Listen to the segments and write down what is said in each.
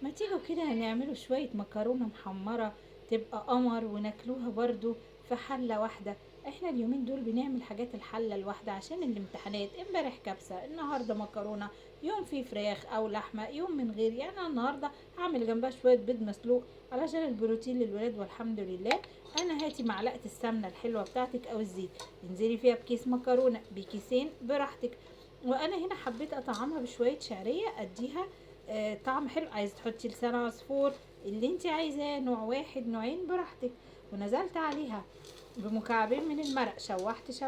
ما تيجوا كده نعملوا شوية مكرونة محمرة تبقى قمر وناكلوها برضو في حلة واحدة. احنا اليومين دول بنعمل حاجات الحلة الواحدة عشان الامتحانات، امبارح كبسة، النهاردة مكرونة، يوم فيه فراخ او لحمة، يوم من غير. يعني أنا النهاردة هعمل جنبها شوية بيض مسلوق علشان البروتين للولاد، والحمد لله. انا هاتي معلقة السمنة الحلوة بتاعتك او الزيت، انزلي فيها بكيس مكرونة بكيسين براحتك. وانا هنا حبيت اطعمها بشوية شعرية اديها طعم حلو. عايزه تحطي لسان عصفور، اللي انت عايزاه، نوع واحد نوعين براحتك. ونزلت عليها بمكعبين من المرق، شوحت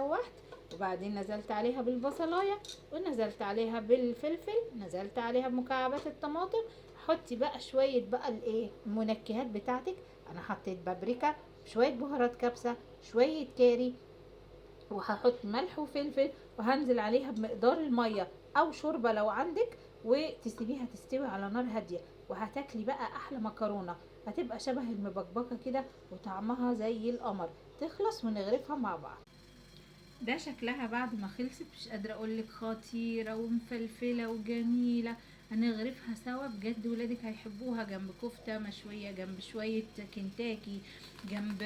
وبعدين نزلت عليها بالبصلايه، ونزلت عليها بالفلفل، نزلت عليها بمكعبات الطماطم. حطي بقى شويه بقى الايه المنكهات بتاعتك. انا حطيت بابريكا، شويه بهارات كبسه، شويه كاري، وهحط ملح وفلفل، وهنزل عليها بمقدار الميه او شوربه لو عندك، وتسيبيها تستوي على نار هاديه. وهتاكلي بقى احلى مكرونه، هتبقى شبه المبكبكه كده وطعمها زي القمر. تخلص ونغرفها مع بعض. ده شكلها بعد ما خلصت، مش قادرة اقولك خطيرة ومفلفلة وجميلة. هنغرفها سوا بجد، ولادك هيحبوها جنب كفتة مشوية، جنب شوية كنتاكي، جنب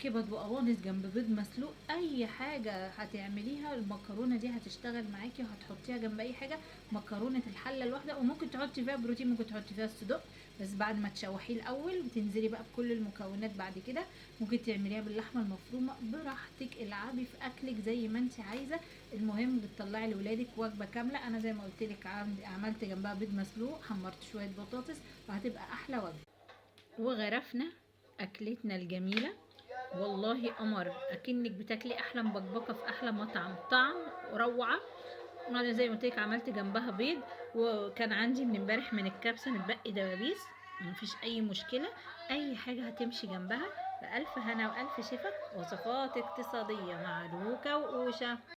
كبد وقوانص، جنب بيض مسلوق. اي حاجة هتعمليها المكرونة دي هتشتغل معاكي، وهتحطيها جنب اي حاجة. مكرونة الحلة الواحدة، وممكن تحطي فيها بروتين، ممكن تحطي فيها الصدق، بس بعد ما تشوحيه الاول وتنزلي بقى بكل المكونات بعد كده. ممكن تعمليها باللحمه المفرومه براحتك، العبي في اكلك زي ما انت عايزه. المهم بتطلعي لولادك وجبه كامله. انا زي ما قلت لك عملت جنبها بيض مسلوق، حمرت شويه بطاطس، وهتبقى احلى وجبه. وغرفنا اكلتنا الجميله. والله قمر، اكنك بتاكلي احلى مبكبكه في احلى مطعم، طعم روعه. انا زي ما قلت لك عملت جنبها بيض، وكان عندي من امبارح من الكبسه متبقي دبابيس، مفيش اي مشكله. اي حاجه هتمشي جنبها. بألف هنا وألف شفا. وصفات اقتصاديه مع لوكا وأوشا.